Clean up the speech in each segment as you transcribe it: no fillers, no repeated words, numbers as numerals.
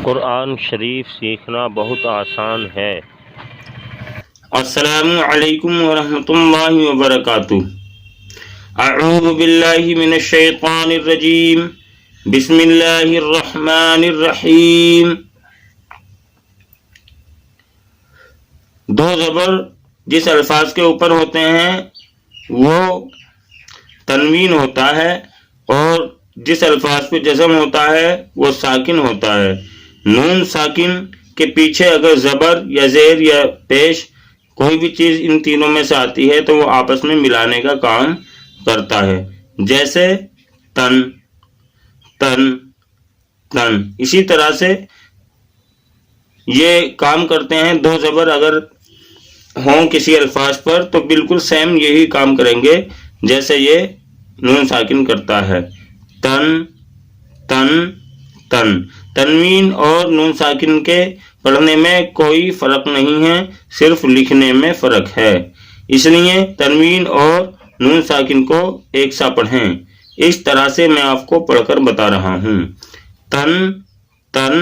قرآن شریف سیکھنا بہت آسان ہے۔ السلام علیکم ورحمۃ اللہ وبرکاتہ۔ اعوذ باللہ من الشیطان الرجیم، بسم اللہ الرحمن الرحیم۔ دو زبر جس الفاظ کے اوپر ہوتے ہیں وہ تنوین ہوتا ہے، اور جس الفاظ پہ جزم ہوتا ہے وہ ساکن ہوتا ہے۔ نون ساکن کے پیچھے اگر زبر یا زیر یا پیش کوئی بھی چیز ان تینوں میں سے آتی ہے تو وہ آپس میں ملانے کا کام کرتا ہے، جیسے تن، تن، تن۔ اسی طرح سے یہ کام کرتے ہیں۔ دو زبر اگر ہوں کسی الفاظ پر تو بالکل سیم یہی کام کریں گے جیسے یہ نون ساکن کرتا ہے۔ تن، تن، تن۔ تنوین اور نون ساکن کے پڑھنے میں کوئی فرق نہیں ہے، صرف لکھنے میں فرق ہے۔ اس لیے تنوین اور نون ساکن کو ایک سا پڑھیں۔ اس طرح سے میں آپ کو پڑھ کر بتا رہا ہوں۔ تن، تن،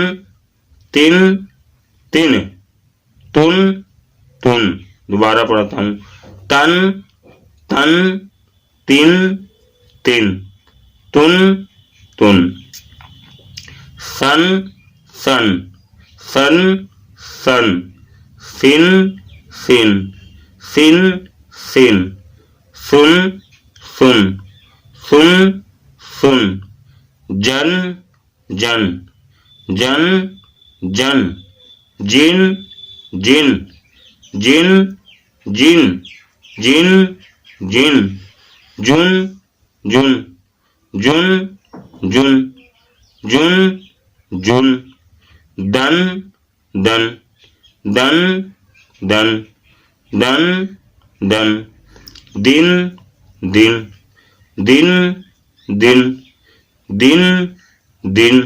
تن، تن، تن، تن۔ دوبارہ پڑھتا ہوں۔ تن، تن، تن، تن، تن، تن۔ سن، سن، سن، سن، سن، سن، سن، سن، سن، سن، سن، سن۔ جن، جن، جن، جن، جن، جن، جن، جن، جن، جن، جن، جن، جن، جن، جن، جن۔ دن، دن، دن، دن، دن، دن۔ دن، دن، دن، دن، دن، دن۔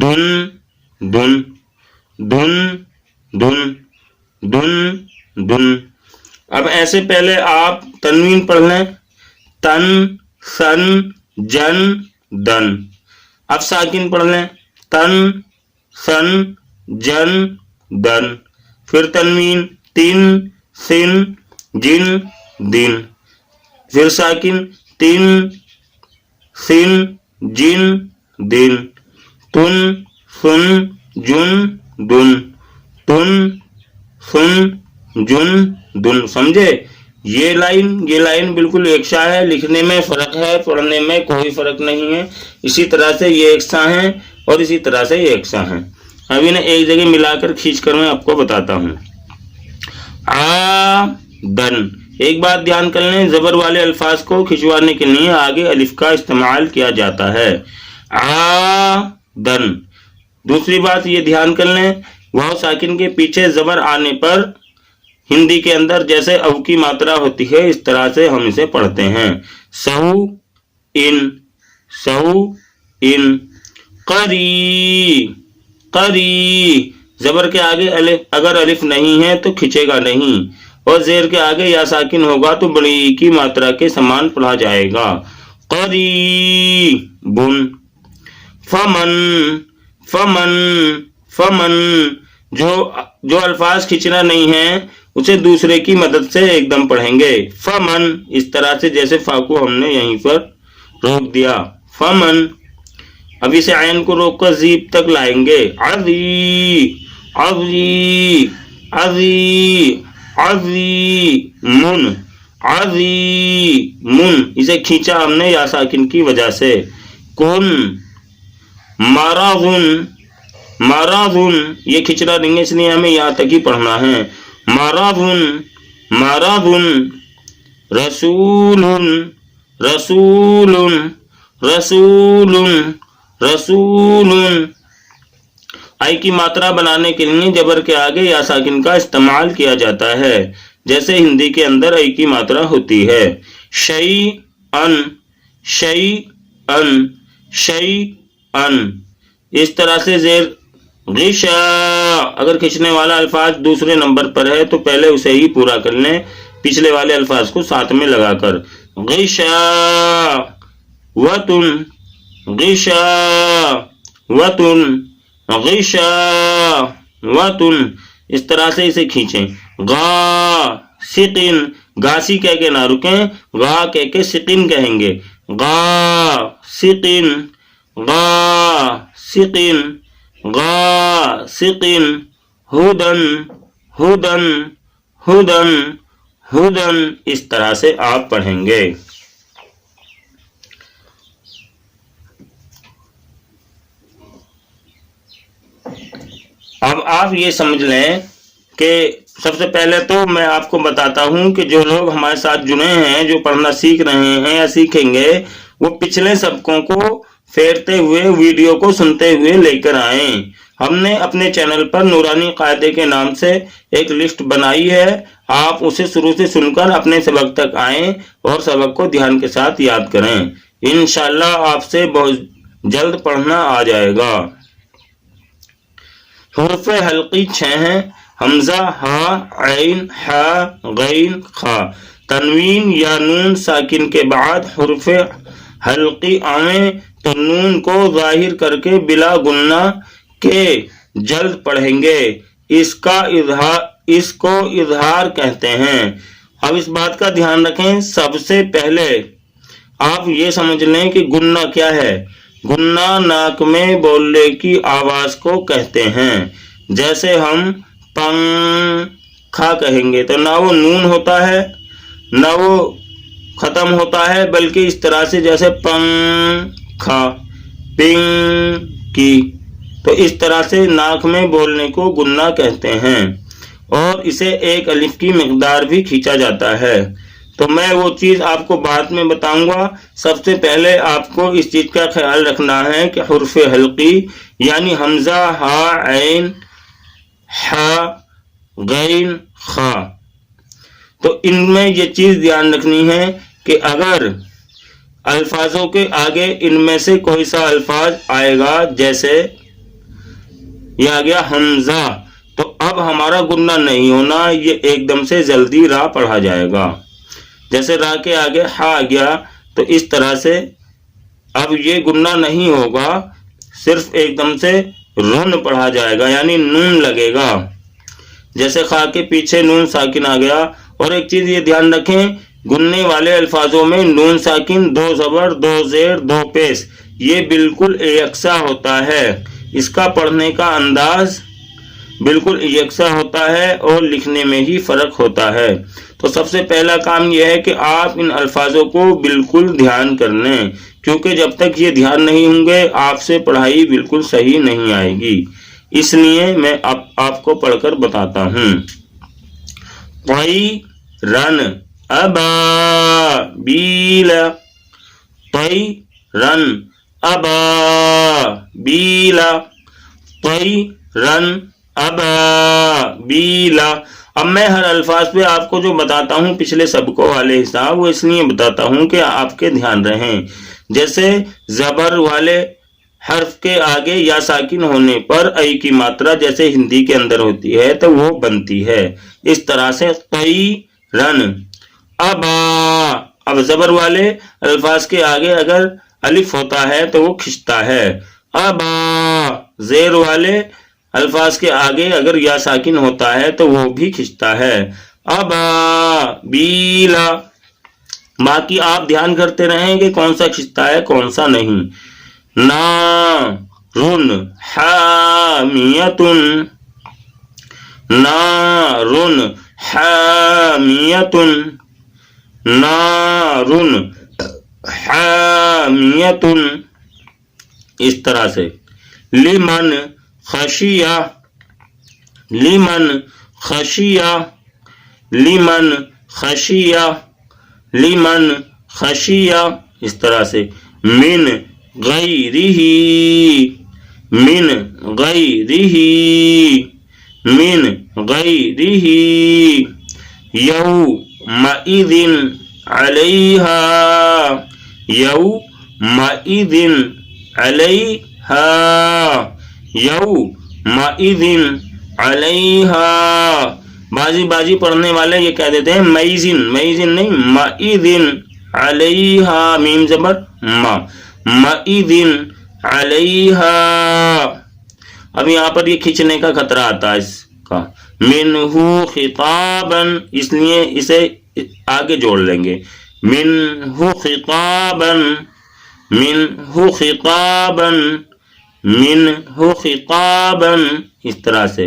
دن، دن، دن، دن، دن، دن۔ اب ایسے پہلے آپ تنوین پڑھ لیں۔ تن، سن، جن، دن۔ اب ساکن پڑھ لیں۔ تن، سن، جن، دن۔ پھر تنوین تن، سن، جن، دن۔ پھر ساکن تن، سن، جن، دن۔ تن، سن، جن، دن۔ تن، سن، جن، دن۔ سمجھے؟ یہ لائن بالکل یکساں ہے، لکھنے میں فرق ہے، پڑھنے میں کوئی فرق نہیں ہے۔ اسی طرح سے یہ یکساں ہیں اور اسی طرح سے یہ یکساں ہیں۔ اب انہیں ایک جگہ ملا کر کھینچ کر میں آپ کو بتاتا ہوں۔ دن۔ ایک بات دھیان کر لیں، زبر والے الفاظ کو کھنچوانے کے لیے آگے الف کا استعمال کیا جاتا ہے۔ دن۔ دوسری بات یہ دھیان کر لیں، واو ساکن کے پیچھے زبر آنے پر ہندی کے اندر جیسے او کی ماترا ہوتی ہے اس طرح سے ہم اسے پڑھتے ہیں۔ سو، ان، سو، ان۔ قری، قری۔ زبر کے آگے اگر الف نہیں ہے تو کھنچے گا نہیں، اور زیر کے آگے یا ساکن ہوگا تو بڑی ای کی ماترا کے سمان پڑھا جائے گا۔ قریبن۔ فمن، فمن، فمن۔ جو الفاظ کھینچنا نہیں ہے اسے دوسرے کی مدد سے ایک دم پڑھیں گے۔ فمن، اس طرح سے جیسے فا کو ہم نے یہیں پر روک دیا۔ فمن۔ اب اسے عین کو روک کر زیب تک لائیں گے۔ عذی، عذی، عذی، عذیمن، عذیمن۔ اسے کھینچا ہم نے یا ساکن کی وجہ سے۔ کن، مرضن، مرضن۔ یہ کھینچنا نہیں ہے اس لیے ہمیں یہاں تک ہی پڑھنا ہے۔ مرضن، مرضن۔ رسول، رسول، رسول، رسول۔ آئی کی ماترا بنانے کے لیے جبر کے آگے یا ساکن کا استعمال کیا جاتا ہے، جیسے ہندی کے اندر آئی کی ماترا ہوتی ہے۔ شیئن، شیئن، شیئن۔ اس طرح سے زیر غشا، اگر کھینچنے والا الفاظ دوسرے نمبر پر ہے تو پہلے اسے ہی پورا کر لیں پچھلے والے الفاظ کو ساتھ میں لگا کر۔ غشا وطن، غشا وطن، غشاوۃ، اس طرح سے اسے کھینچیں. غاسقن، غاسی کہہ کے نہ رکیں، غا کہہ کے سقن کہیں گے. غاسقن، غاسقن، غاسقن. ہدن، ہدن، ہدن، ہدن، اس طرح سے آپ پڑھیں گے. اب آپ یہ سمجھ لیں کہ سب سے پہلے تو میں آپ کو بتاتا ہوں کہ جو لوگ ہمارے ساتھ جڑے ہیں، جو پڑھنا سیکھ رہے ہیں یا سیکھیں گے، وہ پچھلے سبقوں کو پھیرتے ہوئے ویڈیو کو سنتے ہوئے لے کر آئیں. ہم نے اپنے چینل پر نورانی قاعدے کے نام سے ایک لسٹ بنائی ہے. آپ اسے شروع سے سن کر اپنے سبق تک آئیں اور سبق کو دھیان کے ساتھ یاد کریں. انشاءاللہ آپ سے بہت جلد پڑھنا آ جائے گا. حروف حلقی 6 ہیں: حمزہ، ہا، عین، ہا، غین، خا. تنوین یا نون ساکن کے بعد حروف حلقی آئیں تو نون کو ظاہر کر کے بلا گننا کے جلد پڑھیں گے. اس کو اظہار کہتے ہیں. اب اس بات کا دھیان رکھیں، سب سے پہلے آپ یہ سمجھ لیں کہ گننا کیا ہے. گننا ناک میں بولنے کی آواز کو کہتے ہیں. جیسے ہم پنکھا کہیں گے تو نہ وہ نون ہوتا ہے نہ وہ ختم ہوتا ہے، بلکہ اس طرح سے جیسے پنکھا، پنکی. تو اس طرح سے ناک میں بولنے کو گننا کہتے ہیں، اور اسے ایک الف کی مقدار بھی کھینچا جاتا ہے. تو میں وہ چیز آپ کو بعد میں بتاؤں گا. سب سے پہلے آپ کو اس چیز کا خیال رکھنا ہے کہ حروف حلقی یعنی حمزہ، ہا، عین، ہا، غین، خا، تو ان میں یہ چیز دھیان رکھنی ہے کہ اگر الفاظوں کے آگے ان میں سے کوئی سا الفاظ آئے گا، جیسے یہ آ گیا حمزہ، تو اب ہمارا گننا نہیں ہونا، یہ ایک دم سے جلدی را پڑھا جائے گا. جیسے را کے آگے ہا آ گیا تو اس طرح سے اب یہ گننا نہیں ہوگا، صرف ایک دم سے رن پڑھا جائے گا، یعنی نون لگے گا. جیسے خا کے پیچھے نون ساکن آ گیا. اور ایک چیز یہ دھیان رکھیں، گننے والے الفاظوں میں نون ساکن، 2 زبر، 2 زیر، 2 پیش، یہ بالکل یکساں ہوتا ہے. اس کا پڑھنے کا انداز بالکل یکساں ہوتا ہے اور لکھنے میں ہی فرق ہوتا ہے. تو سب سے پہلا کام یہ ہے کہ آپ ان الفاظوں کو بالکل دھیان کر لیں، کیونکہ جب تک یہ دھیان نہیں ہوں گے آپ سے پڑھائی بالکل صحیح نہیں آئے گی. اس لیے میں آپ کو پڑھ کر بتاتا ہوں. طیرن ابابیل، طیرن ابابیل، طیرن ابابیل. اب میں ہر الفاظ پہ آپ کو جو بتاتا ہوں پچھلے سبقوں والے حساب، وہ اس لیے بتاتا ہوں کہ آپ کے دھیان رہیں. جیسے زبر والے حرف کے آگے یا ساکن ہونے پر ای کی ماترا جیسے ہندی کے اندر ہوتی ہے تو وہ بنتی ہے. اس طرح سے طیرن ابا. اب زبر والے الفاظ کے آگے اگر الف ہوتا ہے تو وہ کھنچتا ہے. ابا. زیر والے الفاظ کے آگے اگر یا ساکن ہوتا ہے تو وہ بھی کھنچتا ہے. ابا بیلا. باقی آپ دھیان کرتے رہیں کہ کون سا کھنچتا ہے کون سا نہیں. نارن حامیتن، نارن حامیتن، نارن حامیتن. اس طرح سے. لمن خشیہ، لمن خشیہ، لمن خشیہ، لمن خشیہ. اس طرح سے. من غیرہ، من غیرہ، من غیرہ. یومئذ علیہا، یومئذ علیہا، یومئذ علیہا. بازی پڑھنے والے یہ کہہ دیتے ہیں میزن، میزن نہیں، مئذن علیہا، میم زبر ما، مئذن علیہا. اب یہاں پر یہ کھینچنے کا خطرہ آتا ہے اس کا. منہ خطابن، اس لیے اسے آگے جوڑ لیں گے. منہ خطابن، منہ خطابن، منہ خطابن، اس طرح سے.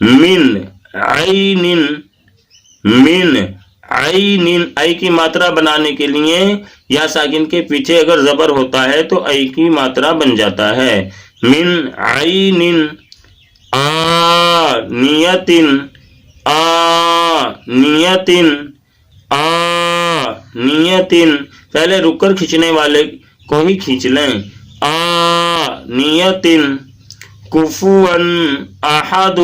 من عین، من عین، ای کی ماترا بنانے کے لیے یا ساکن کے پیچھے اگر زبر ہوتا ہے تو ای کی ماترا بن جاتا ہے. من عین آنیتن، آنیتن، آنیتن، پہلے رک کر کھینچنے والے کو ہی کھینچ لیں. آنیتن. کفوا احد،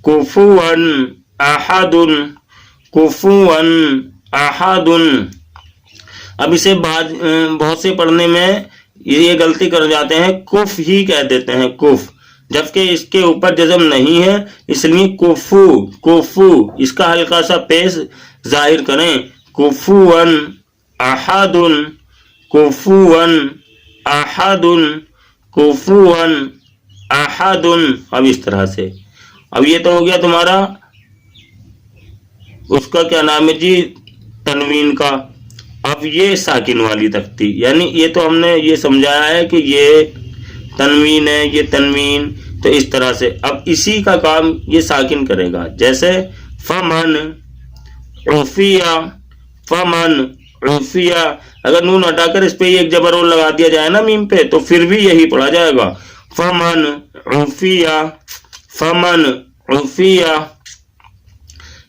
کفوا احد، کفوا احد. اب اسے بہت سے پڑھنے میں یہ غلطی کر جاتے ہیں، کف ہی کہہ دیتے ہیں، کف، جبکہ اس کے اوپر جزم نہیں ہے، اس لیے کفو، کفو، اس کا ہلکا سا پیش ظاہر کریں. کفوا احد، کفوا احد، کفوا احد. اب اس طرح سے. اب یہ تو ہو گیا تمہارا اس کا کیا نام ہے جی، تنوین کا. اب یہ ساکن والی تختی، یعنی یہ تو ہم نے یہ سمجھایا ہے کہ یہ تنوین ہے، یہ تنوین، تو اس طرح سے. اب اسی کا کام یہ ساکن کرے گا، جیسے فمن عفیا، فمن عفیا. اگر نون ہٹا کر اس پہ ایک جبر اور لگا دیا جائے نا میم پہ، تو پھر بھی یہی پڑھا جائے گا. فمن عفیا، فمن عفیا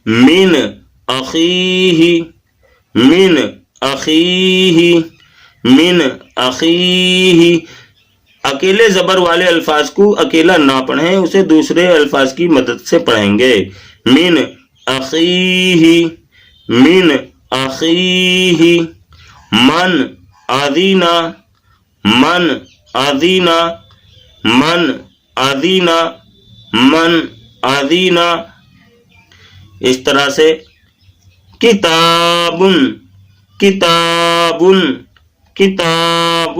من اخیہ، من اخیہ، من اخیہ. اکیلے زبر والے الفاظ کو اکیلا نہ پڑھیں، اسے دوسرے الفاظ کی مدد سے پڑھیں گے. من اخیہ، من اخیہ. من اذینا، من اذینا، من اذینا، من اذینا. اس طرح سے. کتاب، کتاب، کتاب.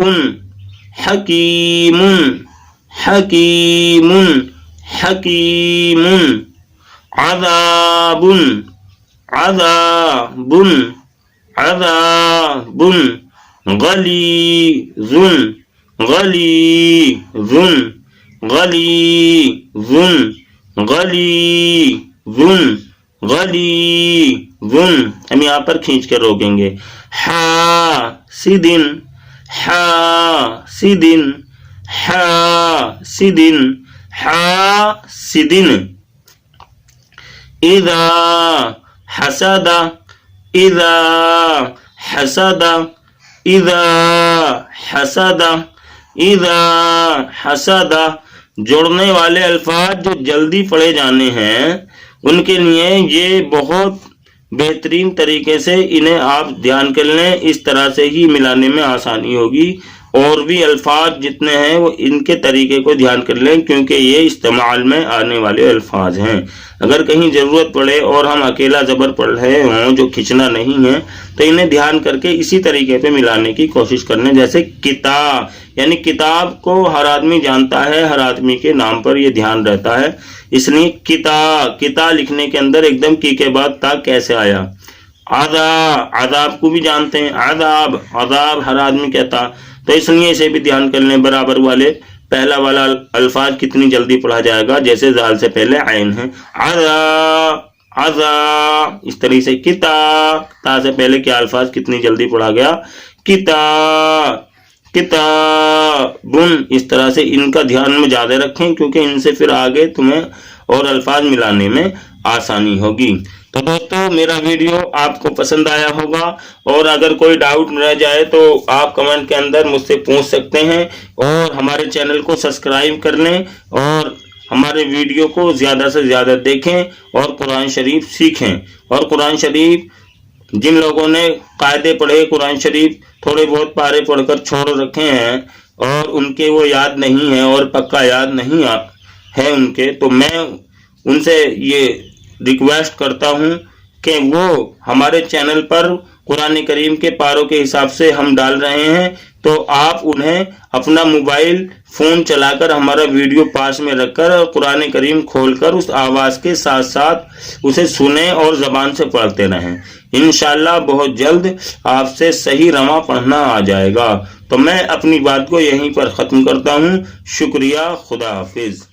حکیم، حکیم، حکیم. عذاب، عذاب، عذاب. غلیظ، غلیظ، غلیظ، غلیظ، غلیظ. ہم یہاں پر کھینچ کر روکیں گے. حاسد، حاسد، حاسد، حاسد. اذا حسد، اذا حسد، اذا حسد، اذا حسد. جوڑنے والے الفاظ جو جلدی پڑھے جانے ہیں ان کے لیے یہ بہت بہترین طریقے سے انہیں آپ دھیان کر لیں. اس طرح سے ہی ملانے میں آسانی ہوگی. اور بھی الفاظ جتنے ہیں وہ ان کے طریقے کو دھیان کر لیں، کیونکہ یہ استعمال میں آنے والے الفاظ ہیں. اگر کہیں ضرورت پڑے اور ہم اکیلا زبر پڑھ رہے ہوں جو کھینچنا نہیں ہے، تو انہیں دھیان کر کے اسی طریقے پہ ملانے کی کوشش کرنے. جیسے کتاب، یعنی کتاب کو ہر آدمی جانتا ہے، ہر آدمی کے نام پر یہ دھیان رہتا ہے، اس لیے کتاب، کتاب لکھنے کے اندر ایک دم کی کے بعد تا کیسے آیا. عذاب، عذاب کو بھی جانتے ہیں، عذاب، عذاب ہر آدمی کہتا، تو اس لیے اسے بھی دھیان کر لیں. برابر والے پہلا والا الفاظ کتنی جلدی پڑھا جائے گا، جیسے زال سے پہلے عین ہے. عذاب، عذاب. اس طریقے سے کتاب، تا سے پہلے کیا الفاظ کتنی جلدی پڑھا گیا، کتاب، کتابن. اس طرح سے ان کا دھیان میں زیادہ رکھیں، کیونکہ ان سے پھر آگے تمہیں اور الفاظ ملانے میں آسانی ہوگی. تو دوستو میرا ویڈیو آپ کو پسند آیا ہوگا، اور اگر کوئی ڈاؤٹ رہ جائے تو آپ کمنٹ کے اندر مجھ سے پوچھ سکتے ہیں. اور ہمارے چینل کو سبسکرائب کر لیں اور ہمارے ویڈیو کو زیادہ سے زیادہ دیکھیں اور قرآن شریف سیکھیں. اور قرآن شریف جن لوگوں نے قاعدے پڑھے، قرآن شریف تھوڑے بہت پارے پڑھ کر چھوڑ رکھے ہیں اور ان کے وہ یاد نہیں ہے اور پکا یاد نہیں ہے ان کے، تو میں ان سے یہ ریکویسٹ کرتا ہوں کہ وہ ہمارے چینل پر قرآن کریم کے پاروں کے حساب سے ہم ڈال رہے ہیں، تو آپ انہیں اپنا موبائل فون چلا کر ہمارا ویڈیو پاس میں رکھ کر اور قرآن کریم کھول کر اس آواز کے ساتھ ساتھ اسے سنیں اور زبان سے پڑھتے رہیں. انشاءاللہ بہت جلد آپ سے صحیح رواں پڑھنا آ جائے گا. تو میں اپنی بات کو یہیں پر ختم کرتا ہوں. شکریہ. خدا حافظ.